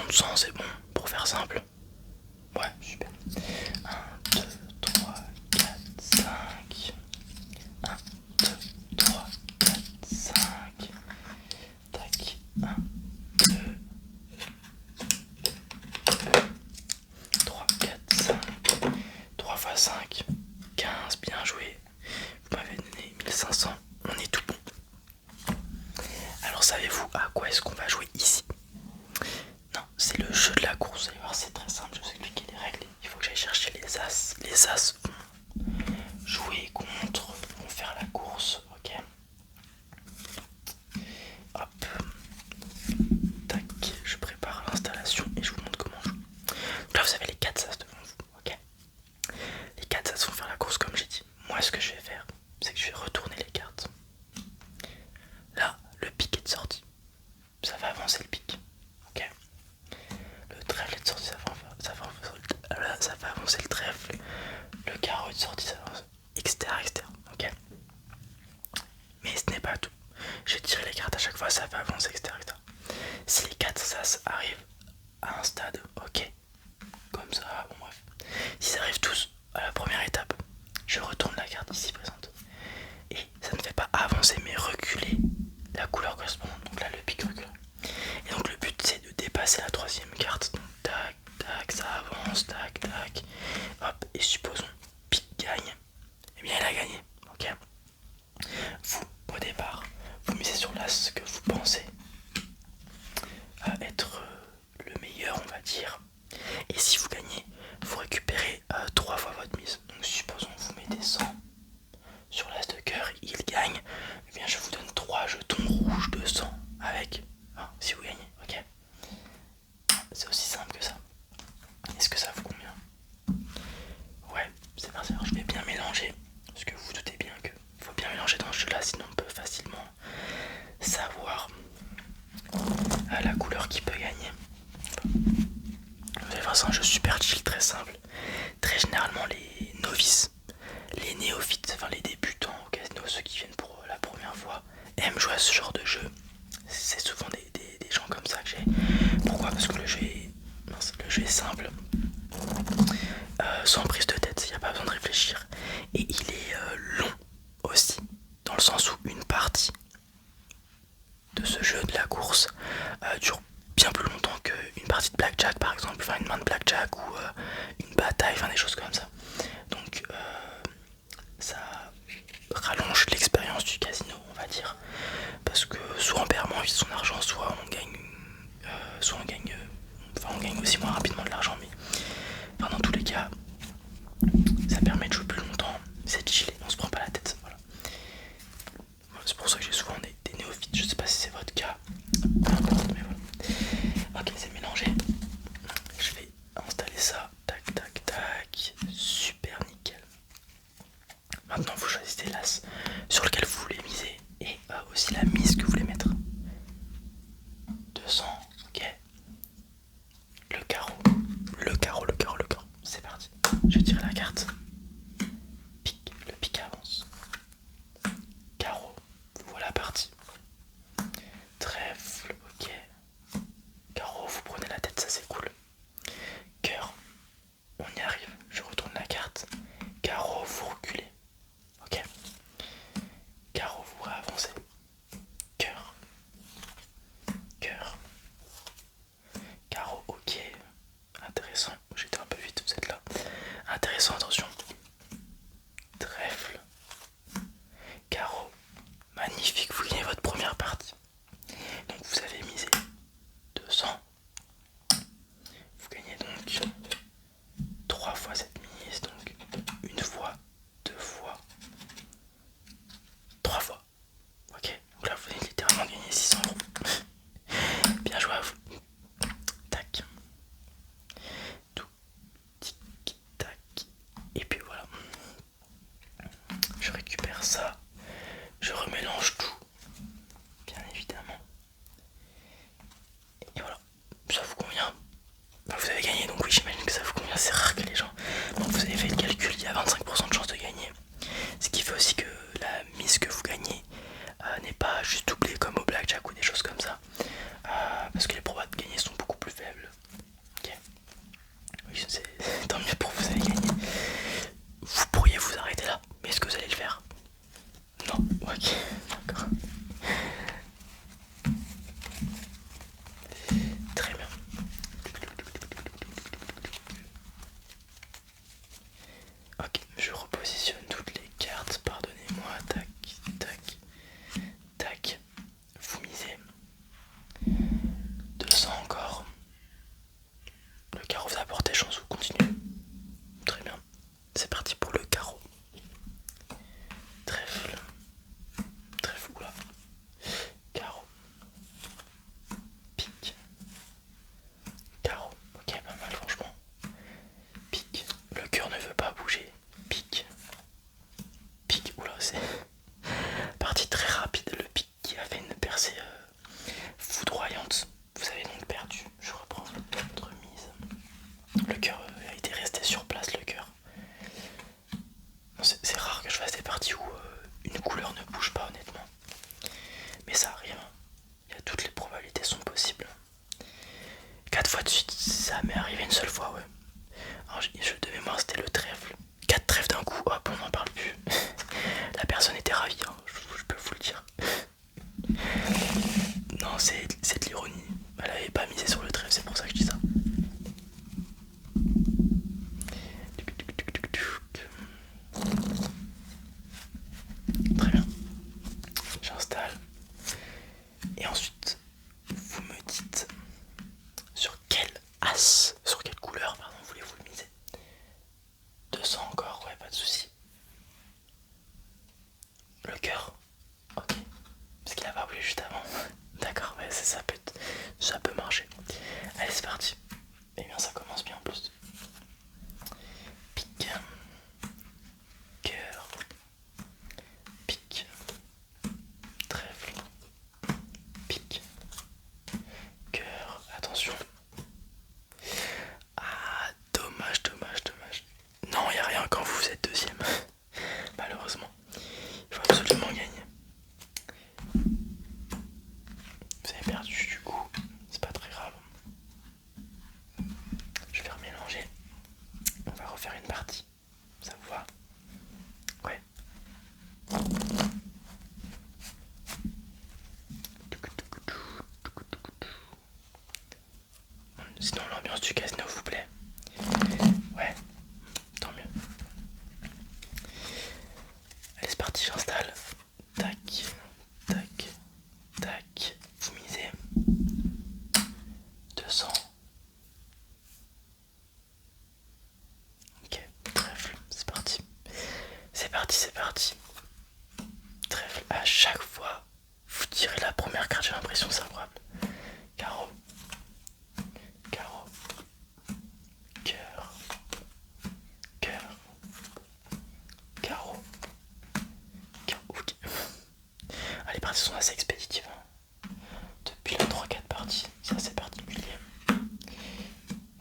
compte 100, c'est bon, pour faire simple. Ouais, super. Un, 2, 3, 4, 5. Un, 2, 3, 4, 5. Tac. Un, 2, 3, 4, 5. 3 fois 5, 15, bien joué. Vous m'avez donné 1500, on est tout bon. Alors savez-vous à quoi est-ce qu'on va jouer ici? Non, c'est le jeu de la course. Vous allez voir, c'est très simple, je vais vous expliquer les règles. Il faut que j'aille chercher les as. Les as vont jouer contre, vont faire la course, ok. Hop, tac, je prépare l'installation et je vous montre comment on joue. Donc là vous avez les 4 as devant vous, ok. Les 4 as vont faire la course comme j'ai dit. Moi ce que je vais faire, c'est que je vais retourner les cartes. Là, le pic est de sortie. Ça va avancer le pic, ok. Le trèfle est de sortie, ça va avancer le trèfle. Le carreau est de sortie, ça va avancer, etc., etc., ok. Mais ce n'est pas tout. Je vais tirer les cartes à chaque fois, ça va avancer, etc., etc. Si les 4 sas arrivent à un stade, ok, comme ça, bon bref. S'ils arrivent tous à la première étape, je retourne la carte ici présente. Et ça ne fait pas avancer mais reculer la couleur correspondante. Donc là le pic recule. Et donc le but c'est de dépasser la troisième carte. Donc tac, tac, ça avance, tac, tac. Hop, et supposons pic gagne. Eh bien il a gagné, ok. Vous, au départ, vous misez sur l'as que vous pensez être le meilleur, on va dire. Et si vous gagnez, vous récupérez 3 fois votre mise. Donc supposons que vous mettez 100 sur l'as de cœur, il gagne. Eh bien je vous donne 3 jetons rouges de 100 avec, si vous gagnez, ok. C'est aussi simple que ça. Est-ce que ça vous convient? Ouais, c'est parti. Alors je vais bien mélanger, parce que vous vous doutez bien que faut bien mélanger dans ce jeu là, sinon on peut facilement savoir la couleur qui peut gagner. Vous allez voir, c'est un jeu super chill, très simple. Très généralement les novices, les néophytes, enfin les débutants au casino, ceux qui viennent pour la première fois, aiment jouer à ce genre de jeu. C'est souvent des gens comme ça que j'ai. Pourquoi? Parce que le jeu est simple, sans prise de tête, il n'y a pas besoin de réfléchir. Et il est long aussi, dans le sens où une partie de ce jeu de la course dure bien plus longtemps qu'une partie de blackjack par exemple, enfin une main de blackjack ou une bataille, enfin des choses comme ça. Donc ça rallonge l'expérience du casino, on va dire, parce que soit on perd moins vite son argent, soit on gagne, enfin on gagne aussi moins rapidement de l'argent, mais enfin, dans tous les cas, ça permet de jouer plus longtemps, c'est chillé, on se prend pas la tête, voilà. C'est pour ça que j'ai souvent des néophytes, je sais pas si c'est votre cas, peu importe, mais voilà. Ok, c'est mélangé, je vais installer ça, tac tac tac, super nickel. Maintenant vous choisissez l'as sur lequel vous voulez miser et aussi la mise que vous voulez mettre. 200, ok. Le carreau, le carreau, le carreau, le carreau. C'est parti. Je tire la carte. Pique, le pique avance. Carreau, voilà parti. Trèfle, ok. Carreau, vous prenez la tête, ça c'est cool. Cœur, on y arrive. Je retourne la carte. Carreau, vous reculez. Ok. Carreau, vous réavancez. Cœur. Cœur. Carreau, ok. Intéressant. J'étais un peu vite, vous êtes là. Intéressant, attention. Trèfle. Carreau. Magnifique, vous gagnez votre première partie. Donc vous avez misé 200. Vous gagnez donc 3 fois cette mise. Donc une fois, 2 fois, 3 fois. Ok, donc là vous avez littéralement gagné 600 euros. Bien joué à vous. Tac. Tout. Tic, tac. Et puis voilà. Je récupère ça. Je remélange tout. Bien évidemment. Et voilà. Ça vous convient? Vous avez gagné, donc oui, j'imagine que ça vous convient. C'est rare que les gens. Donc vous avez fait le calcul, il y a 25% de chance de gagner. Ce qui fait aussi que la mise que vous gagnez n'est pas juste doublée comme au blackjack ou des choses comme ça. Parce que les probas de gagner sont beaucoup plus faibles. 4 fois de suite, ça m'est arrivé une seule fois, ouais. Alors, jeu de mémoire, c'était le trèfle. 4 trèfles d'un coup, hop, on n'en parle plus. La personne était ravie, hein, je peux vous le dire. Non, c'est de l'ironie. Elle avait pas misé sur le trèfle, c'est pour ça que je dis ça. Très bien. J'installe. Et ensuite, vous me dites sur quel as, sur quelle couleur, pardon, voulez-vous le miser. 200 encore, ouais, pas de souci. Le cœur, ok. Parce qu'il a pas voulu juste avant. D'accord, ouais, ça peut marcher. Allez, c'est parti. Et bien, ça commence bien en plus. Pique, cœur, pique, trèfle, pique, cœur. Attention. Ah, dommage. Non, y a rien quand vous êtes deuxième. Malheureusement, il faut absolument gagner. Vous avez perdu du coup, c'est pas très grave. Je vais remélanger. On va refaire une partie. Ça vous va? Ouais. Sinon l'ambiance du casino vous plaît? Ouais, tant mieux. Allez, c'est parti, j'installe. Tac, tac, tac. Vous misez 200. Ok, trèfle, c'est parti. C'est parti. Trèfle, à chaque fois, vous tirez la première carte, j'ai l'impression, c'est incroyable. Carreau, carreau, cœur, cœur, carreau, carreau. Ok. Ah, les parties sont assez expéditives. Hein. Depuis la 3-4 parties, c'est assez particulier.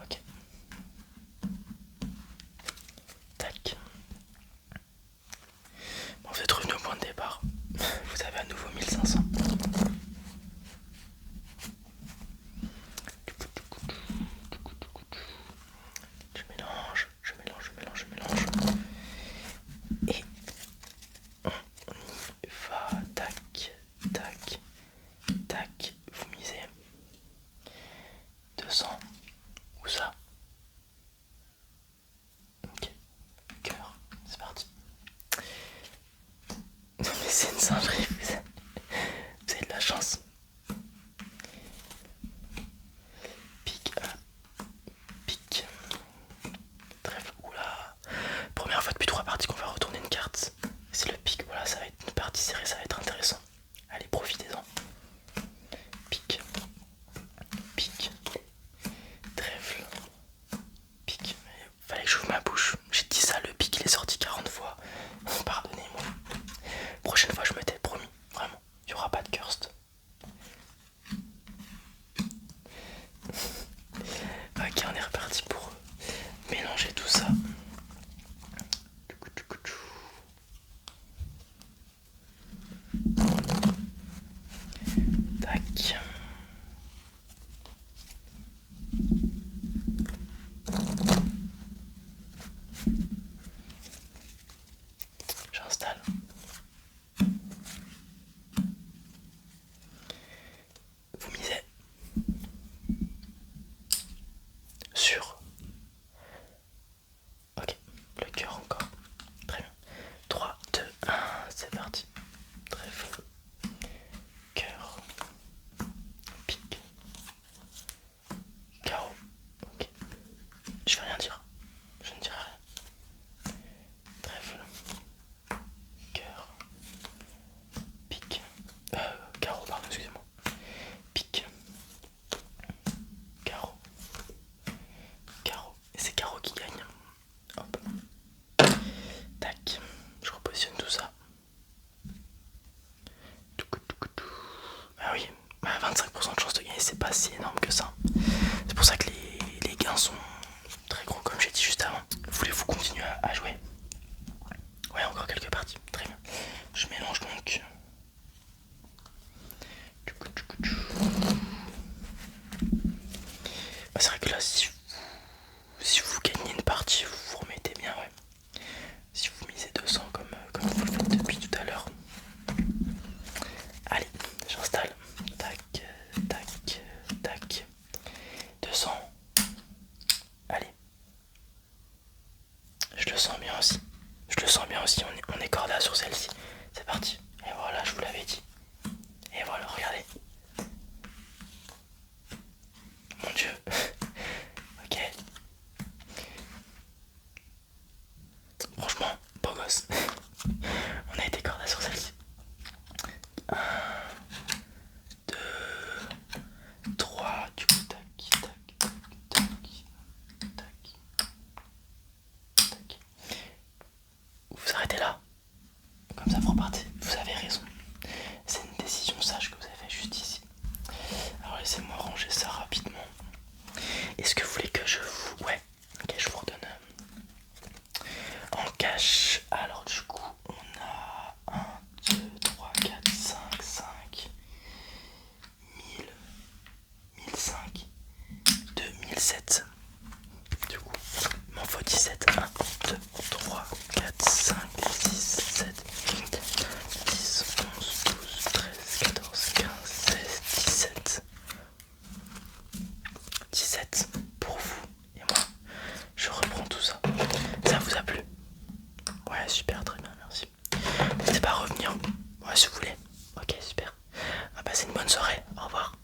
Ok. Tac. Bon, vous êtes revenu au point de départ. Vous avez à nouveau 1500. Je mélange. Et on y va. Tac, tac, tac. Vous misez 200. Où ça? Ok. Cœur. C'est parti. Non mais c'est une singerie. Vous avez de la chance. Pique. Pique. Trèfle. Oula. Première fois depuis 3 parties qu'on va retourner une carte. C'est le pique. Voilà, ça va être une partie serrée, ça va être intéressant. Allez, profitez-en. Pique. Pique. Trèfle. Pique. Fallait que j'ouvre ma bouche. J'ai dit ça, le pique il est sorti 40 fois. Pardonnez-moi. Prochaine fois je me tais, promis. Vraiment. Il n'y aura pas de curst. Ok, on est reparti pour mélanger tout ça. Tac. J'installe. Vous misez sur. Ok, le cœur encore. Très bien. 3, 2, 1, c'est parti. Trèfle. Cœur. Pique. Carreau. Ok. Je vais rien dire. Je ne dirai rien. Trèfle. Cœur. Pique. Carreau, pardon, excusez-moi. Pique. Carreau. c'est vrai que là, si vous gagnez une partie, vous vous remettez bien, ouais. Si vous misez 200 comme vous le faites depuis tout à l'heure. Allez, j'installe. Tac, tac, tac. 200. Allez. Je le sens bien aussi. Je le sens bien aussi. On est corda sur celle-ci. C'est parti. Et voilà, je vous l'avais dit. Et voilà, regardez. Mon Dieu. Ok. Franchement, beau gosse. On a été corda sur celle-ci. 1, 2, 3. Du coup, tac, tac, tac, tac, tac, tac. Vous arrêtez là. Comme ça, vous repartez. Vous avez raison. C'est une décision sage que vous avez faite juste ici. Alors, laissez-moi ranger ça rapidement. Est-ce que vous voulez que je vous... Ouais, ok, je vous redonne en cash. Alors du coup, on a 1, 2, 3, 4, 5, 5, 1000, 1005, 2007. Du coup, il m'en faut 17. 1, 2, 3, 4, 5, 6, 7, 8, 10, 11, 12, 13, 14, 15, 16, 17. 17 pour vous et moi. Je reprends tout ça. Ça vous a plu? Ouais, super, très bien, merci. N'hésitez pas à revenir. Ouais, si vous voulez. Ok, super. Passez une bonne soirée. Au revoir.